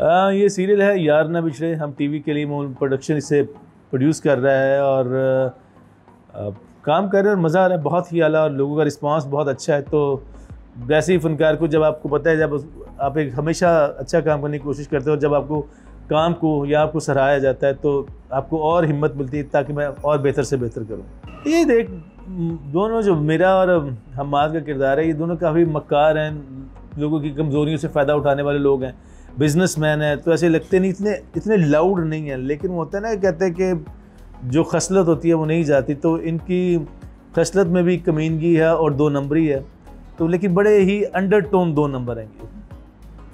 ये सीरियल है यार ना बिछड़े। हम टीवी के लिए प्रोडक्शन इसे प्रोड्यूस कर रहा है और काम कर रहे हैं और मज़ा आ रहा है, बहुत ही आला, और लोगों का रिस्पांस बहुत अच्छा है। तो वैसे ही फ़नकार को जब आपको पता है, जब आप एक हमेशा अच्छा काम करने की कोशिश करते हो, जब आपको काम को या आपको सराहाया जाता है तो आपको और हिम्मत मिलती है ताकि मैं और बेहतर से बेहतर करूँ। ये देख, दोनों जो मेरा और हम्माद का किरदार है, ये दोनों काफ़ी मक्कार हैं, लोगों की कमज़ोरियों से फ़ायदा उठाने वाले लोग हैं, बिजनेसमैन है। तो ऐसे लगते नहीं, इतने लाउड नहीं हैं, लेकिन वो होता है ना, कहते हैं कि जो खसलत होती है वो नहीं जाती। तो इनकी खसलत में भी कमीनगी है और 2 नंबरी है, तो लेकिन बड़े ही अंडरटोन 2 नंबर हैं।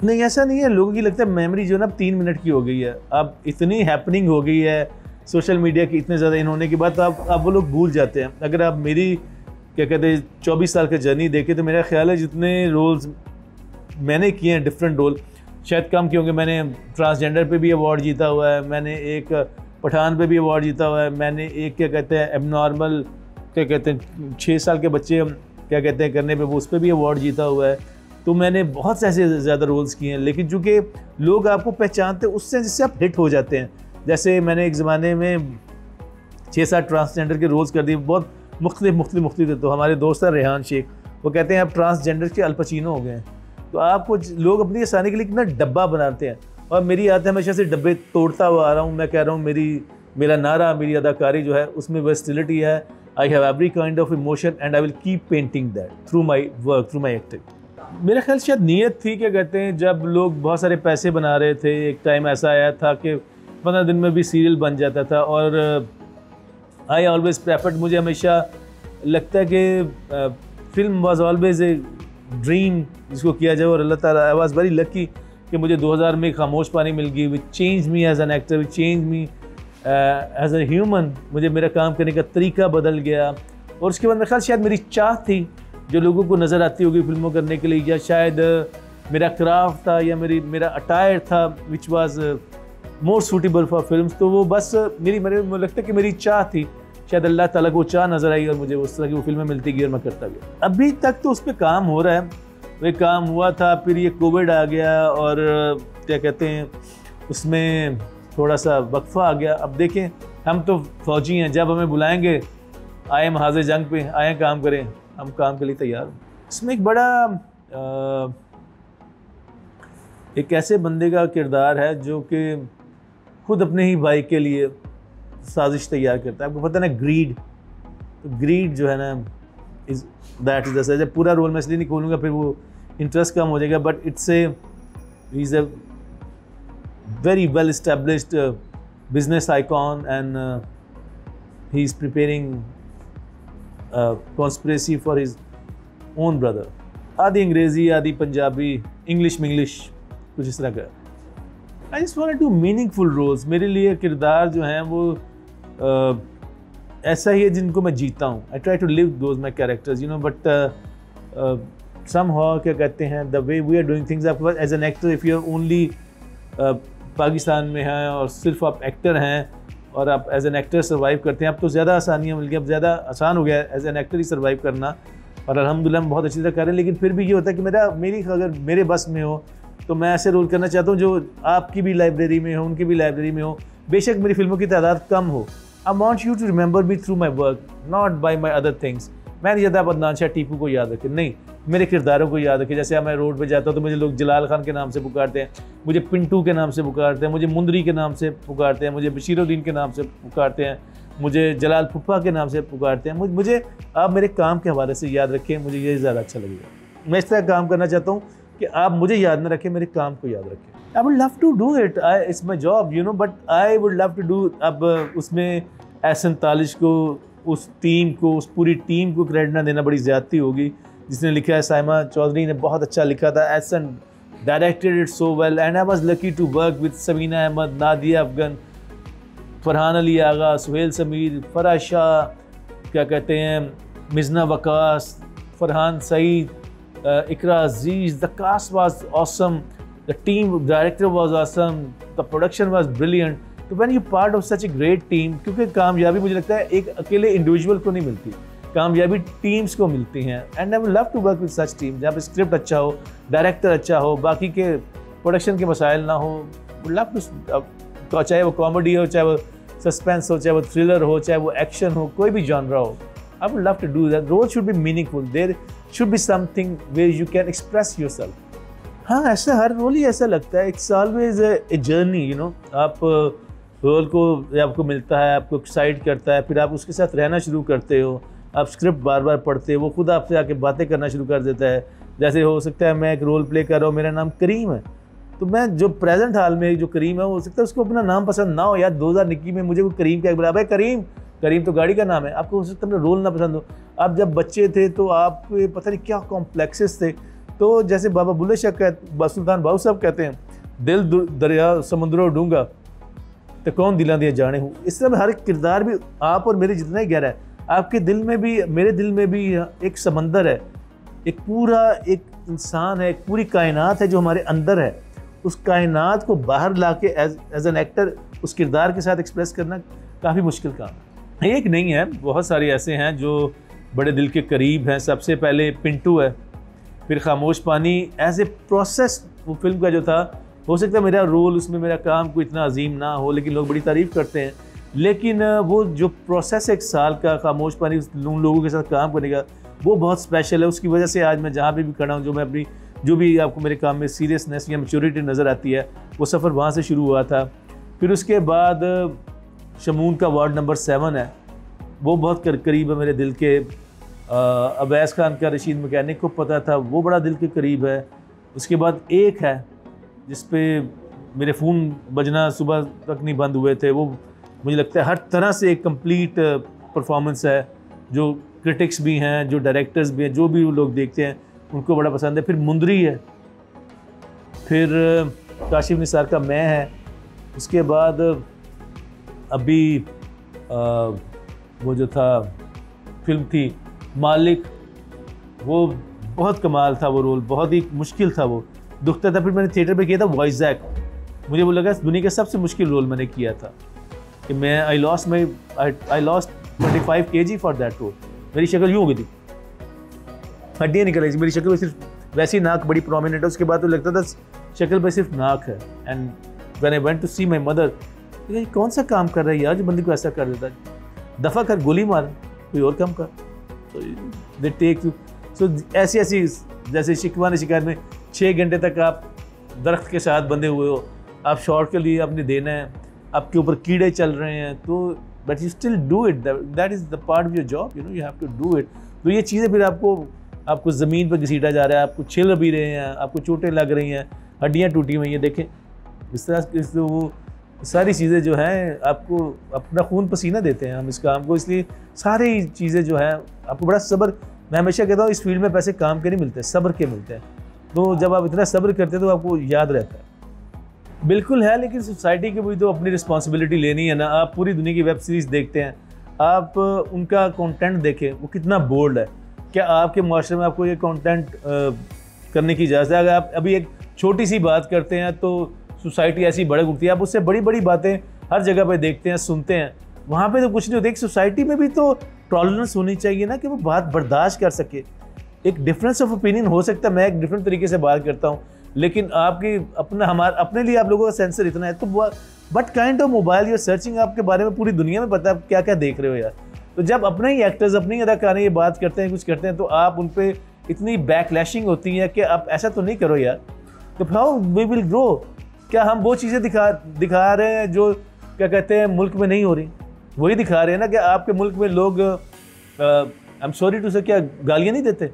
नहीं, ऐसा नहीं है। लोगों की लगता है मेमोरी जो है ना 3 मिनट की हो गई है। अब इतनी हैपनिंग हो गई है सोशल मीडिया की, इतने ज़्यादा इन होने के बाद तो अब वो लोग भूल जाते हैं। अगर आप मेरी क्या कहते हैं 24 साल का जर्नी देखें तो मेरा ख्याल है जितने रोल्स मैंने किए हैं, डिफरेंट रोल, शायद कम क्योंकि मैंने ट्रांसजेंडर पे भी अवार्ड जीता हुआ है, मैंने एक पठान पे भी अवार्ड जीता हुआ है, मैंने एक क्या कहते हैं एबनॉर्मल क्या कहते हैं 6 साल के बच्चे क्या कहते हैं करने पे वो उस पर भी अवार्ड जीता हुआ है। तो मैंने बहुत से ऐसे ज़्यादा रोल्स किए हैं, लेकिन चूँकि लोग आपको पहचानते हैं उससे, जिससे आप हिट हो जाते हैं। जैसे मैंने एक ज़माने में 6-7 ट्रांसजेंडर के रोल्स कर दिए, बहुत मुख्तलिफ थे। तो हमारे दोस्त हैं रेहान शेख, वो कहते हैं आप ट्रांसजेंडर के अल्पचीनो हो गए हैं। तो आपको लोग अपनी आसानी के लिए कितना डब्बा बनाते हैं, और मेरी आदत है हमेशा से डब्बे तोड़ता हुआ आ रहा हूँ। मैं कह रहा हूँ मेरा नारा, मेरी अदाकारी जो है उसमें वर्सटिलिटी है। I have every kind of emotion and I will keep painting that through my work, through my acting. मेरा ख्याल शायद नीयत थी, क्या कहते हैं, जब लोग बहुत सारे पैसे बना रहे थे, एक टाइम ऐसा आया था कि 15 दिन में भी सीरियल बन जाता था। और आई ऑलवेज प्रेफर्ड, मुझे हमेशा लगता है कि film was always a dream जिसको किया जाए, और अल्लाह ताला, आई वाज वेरी लकी कि मुझे 2000 में खामोश पानी मिल गई, which change me as an actor, which change me as a human. मुझे मेरा काम करने का तरीका बदल गया, और उसके बाद मेरा ख्याल शायद मेरी चाह थी जो लोगों को नज़र आती होगी फिल्मों करने के लिए, या शायद मेरा क्राफ्ट था, या मेरा अटायर था which was more suitable for films. तो वो बस मुझे लगता है कि मेरी चाह थी, शायद अल्लाह ताला को चाह नज़र आई और मुझे उस तरह की वो फिल्में मिलती गई और मैं करता गया। अभी तक तो उस पर काम हो रहा है, वो काम हुआ था, फिर ये कोविड आ गया और क्या कहते हैं उसमें थोड़ा सा वक्फा आ गया। अब देखें, हम तो फौजी हैं, जब हमें बुलाएंगे आए हम हाजिर जंग पे, आए काम करें, हम काम के लिए तैयार हैं। इसमें एक बड़ा एक ऐसे बंदे का किरदार है जो कि खुद अपने ही भाई के लिए साजिश तैयार करता है। आपको पता है ना, ग्रीड, तो ग्रीड जो है ना दैट इज द, जब पूरा रोल मैं इसलिए नहीं खोलूँगा फिर वो इंटरेस्ट कम हो जाएगा, but it's a he is a very well established business icon and he is preparing conspiracy for his own brother. आधी अंग्रेज़ी, आधी पंजाबी, इंग्लिश कुछ इस तरह का। I just want to do meaningful roles. मेरे लिए किरदार जो हैं वो ऐसा ही है जिनको मैं जीता हूँ। I try to live those my characters, you know, but somehow क्या कहते हैं the way we are doing things. आपके पास as an actor, if you are only Pakistan में हैं और सिर्फ आप एक्टर हैं और आप एज एन एक्टर सर्वाइव करते हैं, अब तो ज़्यादा आसानियाँ मिल गई, अब ज़्यादा आसान हो गया एज एन एक्टर ही सर्वाइव करना, और अल्हम्दुलिल्लाह हम बहुत अच्छी तरह कर रहे हैं। लेकिन फिर भी ये होता है कि अगर मेरे बस में हो तो मैं ऐसे रोल करना चाहता हूँ जो आपकी भी लाइब्रेरी में हो, उनकी भी लाइब्रेरी में हो। बेशक मेरी फिल्मों की तादाद कम हो, I want you to remember me through my work, not by my other things. मैं नहीं चाहता आप अदनान शाह टीपू को याद रखें, नहीं, मेरे किरदारों को याद रखें। जैसे मैं रोड पे जाता हूँ तो मुझे लोग जलाल खान के नाम से पुकारते हैं, मुझे पिंटू के नाम से पुकारते हैं, मुझे मुंदरी के नाम से पुकारते हैं, मुझे बशीरुद्दीन के नाम से पुकारते हैं, मुझे जलाल फुप्पा के नाम से पुकारते हैं। मुझे आप मेरे काम के हवाले से याद रखें, मुझे ये ज़्यादा अच्छा लगेगा। मैं इस तरह काम करना चाहता हूँ कि आप मुझे याद ना रखें, मेरे काम को याद रखें। I would love to do it, it's my job, you know, but I would love to do. अब उसमें एहसन तालिश को, उस टीम को, उस पूरी टीम को क्रेडिट ना देना बड़ी ज़्यादती होगी। जिसने लिखा है साइमा चौधरी ने बहुत अच्छा लिखा था। Ehsan directed it so well and I was lucky to work with Sameena Ahmed, Nadia Afghan, Farhan Ali Agha, Sohail Sameer, Farah Shah, क्या कहते हैं Mizna Waqas, Farhan Saeed, Iqra Aziz. The cast was awesome, the team director was awesome, the production was brilliant. तो when you part of such a great team, क्योंकि कामयाबी मुझे लगता है एक अकेले इंडिविजुअल को नहीं मिलती, कामयाबी टीम्स को मिलती हैं। And I would love to work with such team जहाँ पे स्क्रिप्ट अच्छा हो, डायरेक्टर अच्छा हो, बाकी के प्रोडक्शन के मसाइल ना हो, लव टू, चाहे वो कॉमेडी हो, चाहे वो सस्पेंस हो, चाहे वो थ्रिलर हो, चाहे वो एक्शन हो, कोई भी जॉनरा हो, I would love to do that. Role should be meaningful, there should be something where you can express yourself. हाँ, ऐसा हर रोल ही ऐसा लगता है, it's always a journey, you know. आप रोल को आपको मिलता है, आपको एक्साइट करता है, फिर आप उसके साथ रहना शुरू करते हो, आप स्क्रिप्ट बार बार पढ़ते हो, वो खुद आपसे आके बातें करना शुरू कर देता है। जैसे हो सकता है मैं एक रोल प्ले कर रहा हूँ, मेरा नाम करीम है, तो मैं जो प्रेजेंट हाल में जो करीम है, हो सकता है उसको अपना नाम पसंद ना हो। यार 2021 में मुझे वो करीम क्या बोला, भाई करीम, करीम तो गाड़ी का नाम है। आपको हो सकता है अपना रोल ना पसंद हो। आप जब बच्चे थे तो आप पता नहीं क्या कॉम्प्लेक्सेस थे। तो जैसे बाबा बुल्ले शाह सुल्तान बाहू साहब कहते हैं, दिल दरिया समुद्रों डूंगा तो कौन दिलां दिया जाने हूँ। इस तरह हर किरदार भी आप और मेरे जितना ही गहरा है। आपके दिल में भी, मेरे दिल में भी एक समंदर है, एक पूरा एक इंसान है, एक पूरी कायनात है जो हमारे अंदर है। उस कायनात को बाहर ला के एज एन एक्टर उस किरदार के साथ एक्सप्रेस करना काफ़ी मुश्किल काम है। एक नहीं है, बहुत सारे ऐसे हैं जो बड़े दिल के करीब हैं। सबसे पहले पिंटू है, फिर खामोश पानी। एज ए प्रोसेस वो फिल्म का जो था, हो सकता है मेरा रोल उसमें, मेरा काम कोई इतना अजीम ना हो, लेकिन लोग बड़ी तारीफ़ करते हैं। लेकिन वो जो प्रोसेस एक साल का खामोश पानी उन लोगों के साथ काम करने का, वो बहुत स्पेशल है। उसकी वजह से आज मैं जहाँ भी खड़ा हूँ, जो मैं अपनी जो भी आपको मेरे काम में सीरियसनेस या मैच्योरिटी नज़र आती है, वो सफ़र वहाँ से शुरू हुआ था। फिर उसके बाद शमून का वार्ड नंबर 7 है, वो बहुत करीब है मेरे दिल के। अवैस खान का रशीद मैकेनिक को पता था, वो बड़ा दिल के करीब है। उसके बाद एक है जिस पे मेरे फ़ोन बजना सुबह तक नहीं बंद हुए थे। वो मुझे लगता है हर तरह से एक कंप्लीट परफॉर्मेंस है, जो क्रिटिक्स भी हैं, जो डायरेक्टर्स भी हैं, जो भी लोग देखते हैं उनको बड़ा पसंद है। फिर मुंदरी है, फिर काशिफ निसार का मैं है। उसके बाद अभी वो जो था फिल्म थी मालिक, वो बहुत कमाल था, वो रोल बहुत ही मुश्किल था, वो दुखता था। फिर मैंने थिएटर पे किया था वॉइसैक, मुझे वो लगा दुनिया का सबसे मुश्किल रोल मैंने किया था कि मैं I lost 25 kg for that role. मेरी शक्ल यूँ हो गई थी, हड्डियाँ निकल रही थी, मेरी शक्ल में सिर्फ वैसी नाक बड़ी प्रोमिनेंट है। उसके बाद तो लगता था शक्ल पे सिर्फ नाक है। And when I went to see my mother, ये कौन सा काम कर रहा है यार जो बंदी को ऐसा कर देता है, दफ़ा कर गोली मार, कोई और काम कर। तो दे टेक यू। सो ऐसी ऐसी, जैसे शिकवा ने शिकायत में 6 घंटे तक आप दरख्त के साथ बंधे हुए हो, आप शॉट के लिए आपने देना है, आपके ऊपर कीड़े चल रहे हैं, तो but you still do it, that is the part of your job, you know, you have to do it. तो ये चीज़ें फिर आपको ज़मीन पर घसीटा जा रहा है, आपको छिल भी रहे हैं, आपको चोटें लग रही हैं, हड्डियाँ टूटी हुई हैं। देखें इस तरह वो सारी चीज़ें जो हैं आपको अपना खून पसीना देते हैं हम इस काम को, इसलिए सारी चीज़ें जो हैं आपको बड़ा सब्र। मैं हमेशा कहता हूँ इस फील्ड में पैसे काम के नहीं मिलते, सब्र के मिलते हैं। तो जब आप इतना सब्र करते हैं तो आपको याद रहता है। बिल्कुल है, लेकिन सोसाइटी की भी तो अपनी रिस्पॉन्सिबिलिटी लेनी है ना। आप पूरी दुनिया की वेब सीरीज़ देखते हैं, आप उनका कंटेंट देखें, वो कितना बोल्ड है। क्या आपके माशरे में आपको ये कंटेंट करने की इजाज़त है? अगर आप अभी एक छोटी सी बात करते हैं तो सोसाइटी ऐसी भड़क उठती है, आप उससे बड़ी बड़ी बातें हर जगह पे देखते हैं, सुनते हैं, वहाँ पे तो कुछ नहीं होता। एक सोसाइटी में भी तो टॉलरेंस होनी चाहिए ना, कि वो बात बर्दाश्त कर सके। एक डिफरेंस ऑफ ओपिनियन हो सकता है, मैं एक डिफरेंट तरीके से बात करता हूँ, लेकिन आपकी अपने लिए आप लोगों का सेंसर इतना है, तो बट काइंड ऑफ मोबाइल या सर्चिंग आपके बारे में पूरी दुनिया में पता है क्या क्या देख रहे हो यार। तो जब अपने ही एक्टर्स, अपने ही अदाकारें ये बात करते हैं, कुछ करते हैं, तो आप उन पर इतनी बैकलैशिंग होती है कि आप ऐसा तो नहीं करो यार। तो हाउ वी विल ग्रो? क्या हम वो चीज़ें दिखा रहे हैं जो क्या कहते हैं मुल्क में नहीं हो रही? वही दिखा रहे हैं ना कि आपके मुल्क में लोग, आई एम सॉरी टू से, क्या गालियाँ नहीं देते?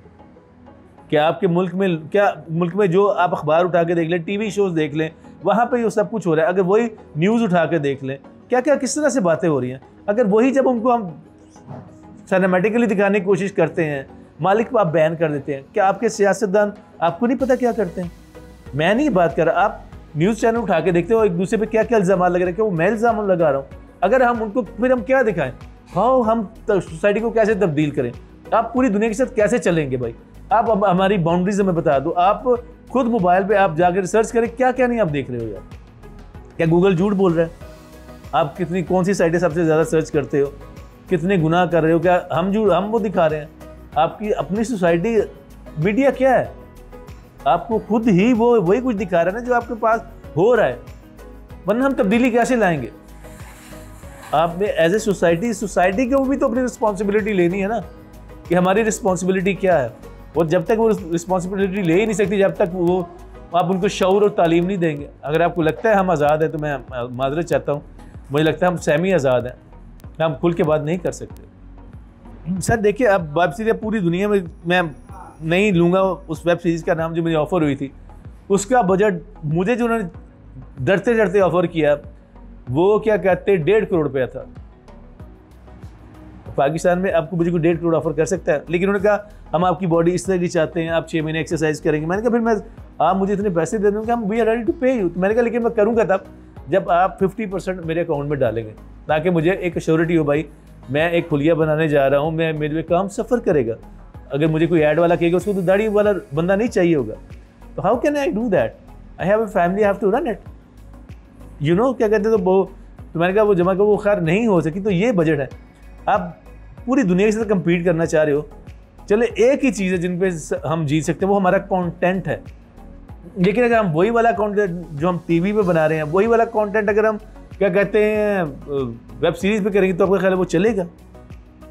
क्या आपके मुल्क में जो आप अखबार उठा के देख लें, टीवी शोज़ देख लें, वहाँ पे ये सब कुछ हो रहा है। अगर वही न्यूज़ उठा के देख लें, क्या क्या किस तरह से बातें हो रही हैं। अगर वही जब उनको हम सिनेमैटिकली दिखाने की कोशिश करते हैं, मालिक को आप बैन कर देते हैं, क्या आपके सियासतदान आपको नहीं पता क्या करते हैं? मैं नहीं बात कर रहा, आप न्यूज़ चैनल उठा के देखते हो, एक दूसरे पे क्या क्या इल्ज़ाम लग रहे हैं कि वो मैं इल्ज़ाम लगा रहा हूँ। अगर हम उनको, फिर हम क्या दिखाएं? हाँ, हम सोसाइटी को कैसे तब्दील करें? आप पूरी दुनिया के साथ कैसे चलेंगे भाई? आप हमारी बाउंड्रीज हमें बता दो। आप खुद मोबाइल पे आप जाकर रिसर्च करें, क्या क्या नहीं आप देख रहे हो यार। क्या गूगल झूठ बोल रहा है? आप कौन सी साइटें सबसे ज़्यादा सर्च करते हो, कितने गुनाह कर रहे हो? क्या हम वो दिखा रहे हैं? आपकी अपनी सोसाइटी, मीडिया क्या है? आपको खुद ही वो वही कुछ दिखा रहा है ना जो आपके पास हो रहा है, वरना हम तब्दीली कैसे लाएंगे? आपने एज ए सोसाइटी को भी तो अपनी रिस्पॉन्सिबिलिटी लेनी है ना, कि हमारी रिस्पॉन्सिबिलिटी क्या है। और जब तक वो रिस्पॉन्सिबिलिटी ले ही नहीं सकती, जब तक वो आप उनको शऊर और तालीम नहीं देंगे। अगर आपको लगता है हम आज़ाद हैं तो मैं माजरत चाहता हूँ, मुझे लगता है हम सेमी आज़ाद हैं, हम खुल के बात नहीं कर सकते। सर देखिए, अब वेब सीरीज पूरी दुनिया में, मैं नहीं लूँगा उस वेब सीरीज़ का नाम जो मुझे ऑफ़र हुई थी, उसका बजट मुझे जो उन्होंने डरते डरते ऑफ़र किया, वो क्या कहते 1.5 करोड़ रुपया था। पाकिस्तान में आपको मुझे कोई 1.5 करोड़ ऑफर कर सकता है, लेकिन उन्होंने कहा हम आपकी बॉडी इस तरह की चाहते हैं, आप 6 महीने एक्सरसाइज करेंगे। मैंने कहा फिर मैं, आप मुझे इतने पैसे दे देंगे, हम वी आर रेडी टू पे यू। तो मैंने कहा लेकिन मैं करूँगा तब जब आप 50% मेरे अकाउंट में डालेंगे, ताकि मुझे एक श्योरिटी हो, भाई मैं एक खुलिया बनाने जा रहा हूँ, मैं मेरे काम सफ़र करेगा। अगर मुझे कोई ऐड वाला कहेगा, उसको तो दाढ़ी वाला बंदा नहीं चाहिए होगा, तो how can I do that? I have a family, I have to run it, you know क्या कहते हैं। तो मैंने कहा वो जमा कर, वो खैर नहीं हो सकी। तो ये बजट है, आप पूरी दुनिया के साथ कम्पीट करना चाह रहे हो, चले एक ही चीज़ है जिन पे हम जीत सकते हैं, वो हमारा कंटेंट है। लेकिन अगर हम वही वाला कंटेंट जो हम टीवी पे बना रहे हैं, वही वाला कंटेंट अगर हम क्या कहते हैं वेब सीरीज़ पे करेंगे, तो आपका ख्याल है वो चलेगा?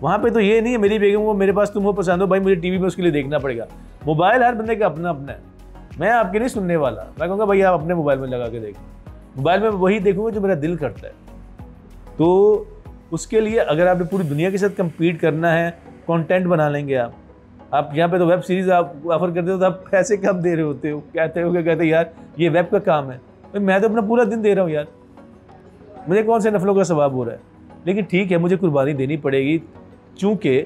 वहाँ पे तो ये नहीं है मेरी बेगम को मेरे पास तुम हो पसंद हो, भाई मुझे टीवी में उसके लिए देखना पड़ेगा। मोबाइल हर बंदे का अपना अपना है, मैं आपके नहीं सुनने वाला। मैं कहूँगा भाई आप अपने मोबाइल में लगा के देखो, मोबाइल में वही देखूँगा जो मेरा दिल करता है। तो उसके लिए अगर आपने पूरी दुनिया के साथ कम्पीट करना है, कंटेंट बना लेंगे आप यहाँ पे तो वेब सीरीज़ आप ऑफर करते हो तो आप पैसे कम दे रहे होते हो, कहते हो यार ये वेब का काम है, भाई मैं तो अपना पूरा दिन दे रहा हूँ यार, मुझे कौन से नफलों का सवाब हो रहा है। लेकिन ठीक है, मुझे कुर्बानी देनी पड़ेगी चूँकि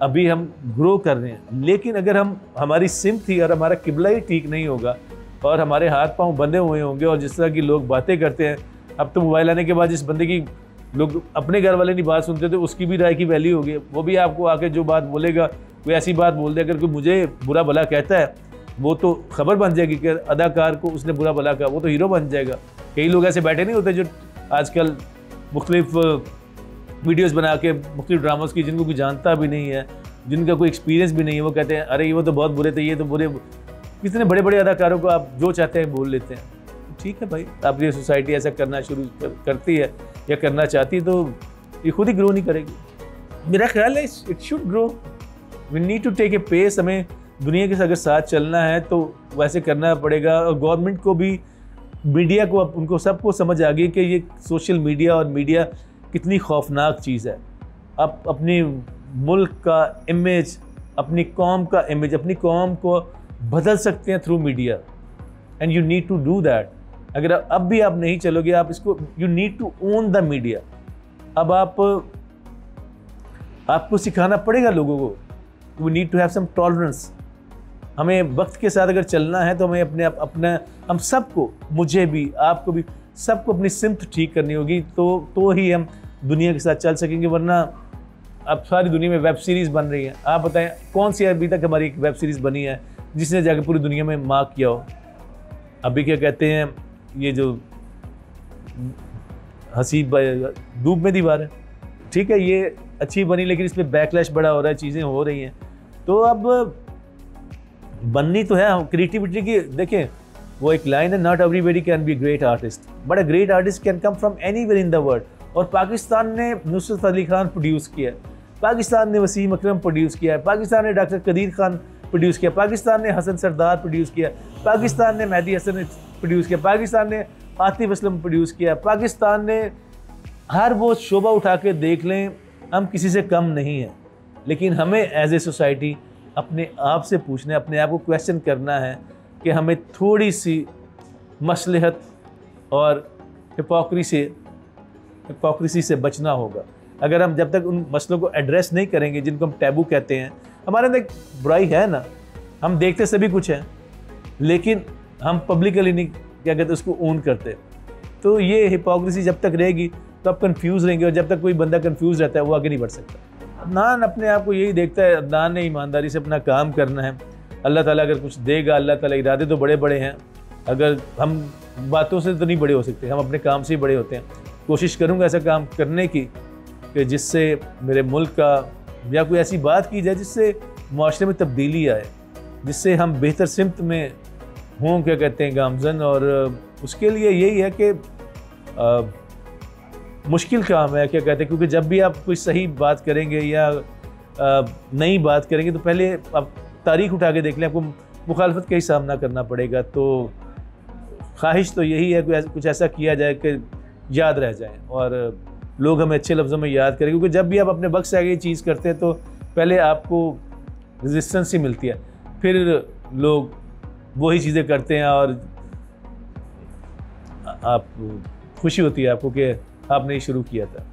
अभी हम ग्रो कर रहे हैं। लेकिन अगर हमारी सिमत और हमारा किबला ही ठीक नहीं होगा और हमारे हाथ पाँव बंधे हुए होंगे, और जिस तरह की लोग बातें करते हैं, अब तो मोबाइल आने के बाद जिस बंदे की लोग अपने घर वाले नहीं बात सुनते तो उसकी भी राय की वैल्यू होगी। वो भी आपको आके जो बात बोलेगा, कोई ऐसी बात बोल दे, अगर कोई मुझे बुरा भला कहता है, वो तो खबर बन जाएगी कि अदाकार को उसने बुरा भला कहा, वो तो हीरो बन जाएगा। कई लोग ऐसे बैठे नहीं होते जो आजकल मुख्तलिफ वीडियोस बना के मुख्तलिफ ड्रामास की, जिनको कोई जानता भी नहीं है, जिनका कोई एक्सपीरियंस भी नहीं है, वो कहते हैं अरे वो तो बहुत बुरे थे, ये तो बुरे। कितने बड़े बड़े अदाकारों को आप जो चाहते हैं बोल लेते हैं। ठीक है भाई, आपकी सोसाइटी ऐसा करना शुरू करती है या करना चाहती है, तो ये खुद ही ग्रो नहीं करेगी। मेरा ख्याल है it should grow, we need to take a pace. हमें दुनिया के अगर साथ चलना है तो वैसे करना पड़ेगा। और गवर्नमेंट को भी, मीडिया को, उनको सबको समझ आ गई कि ये सोशल मीडिया और मीडिया कितनी खौफनाक चीज़ है। आप अपने मुल्क का इमेज, अपनी कौम का इमेज, अपनी कौम को बदल सकते हैं through media, and you need to do that. अगर अब भी आप नहीं चलोगे, आप इसको, you need to own the media. अब आपको सिखाना पड़ेगा लोगों को, we need to have some tolerance. हमें वक्त के साथ अगर चलना है तो हमें अपने हम सबको, मुझे भी, आपको भी, सबको अपनी सिमत ठीक करनी होगी, तो ही हम दुनिया के साथ चल सकेंगे। वरना अब सारी दुनिया में वेब सीरीज़ बन रही है, आप बताएं कौन सी अभी तक हमारी एक वेब सीरीज़ बनी है जिसने जाकर पूरी दुनिया में मार्क किया हो? अभी क्या कहते हैं, ये जो हंसी धूप में दीवार है, ठीक है ये अच्छी बनी, लेकिन इस पर बैकलैश बड़ा हो रहा है, चीज़ें हो रही हैं। तो अब बननी तो है क्रिएटिविटी की। देखें वो एक लाइन है, not everybody can be great artist, but a great artist can come from anywhere in the world. और पाकिस्तान ने नुसरत अली खान प्रोड्यूस किया है, पाकिस्तान ने वसीम अकरम प्रोड्यूस किया है, पाकिस्तान ने डॉक्टर कदीर खान प्रोड्यूस किया, पाकिस्तान ने हसन सरदार प्रोड्यूस किया, पाकिस्तान ने मेहदी हसन प्रोड्यूस किया, पाकिस्तान ने आतिफ असलम प्रोड्यूस किया, पाकिस्तान ने हर वो शोबा उठा के देख लें, हम किसी से कम नहीं हैं। लेकिन हमें एज ए सोसाइटी अपने आप से पूछना है, अपने आप को क्वेश्चन करना है कि हमें थोड़ी सी मसलहत और हिपोक्रेसी से बचना होगा। अगर हम जब तक उन मसलों को एड्रेस नहीं करेंगे जिनको हम टैबू कहते हैं, हमारे अंदर एक बुराई है ना, हम देखते सभी कुछ है लेकिन हम पब्लिकली नहीं क्या कहते उसको ओन करते। तो ये हिपोक्रेसी जब तक रहेगी तो आप कंफ्यूज रहेंगे, और जब तक कोई बंदा कंफ्यूज रहता है वो आगे नहीं बढ़ सकता। अदनान अपने आप को यही देखता है, अदनान ने ईमानदारी से अपना काम करना है। अल्लाह ताला अगर कुछ देगा, अल्लाह ताला इरादे तो बड़े बड़े हैं, अगर हम बातों से तो नहीं बड़े हो सकते, हम अपने काम से ही बड़े होते हैं। कोशिश करूँगा ऐसा काम करने की कि जिससे मेरे मुल्क का या कोई ऐसी बात की जाए जिससे मुआशरे में तब्दीली आए। जिससे हम बेहतर सिमत में हों, क्या कहते हैं, गामजन। और उसके लिए यही है कि मुश्किल काम है, क्या कहते हैं, क्योंकि जब भी आप कोई सही बात करेंगे या नई बात करेंगे तो पहले आप तारीख उठा के देख लें, आपको मुखालफत का ही सामना करना पड़ेगा। तो ख्वाहिश तो यही है कि कुछ ऐसा किया जाए कि याद रह जाए और लोग हमें अच्छे लफ्ज़ों में याद करें, क्योंकि जब भी आप अपने वक्त से आगे ये चीज़ करते हैं तो पहले आपको रेजिस्टेंस ही मिलती है, फिर लोग वही चीज़ें करते हैं और आप खुशी होती है आपको कि आपने ये शुरू किया था।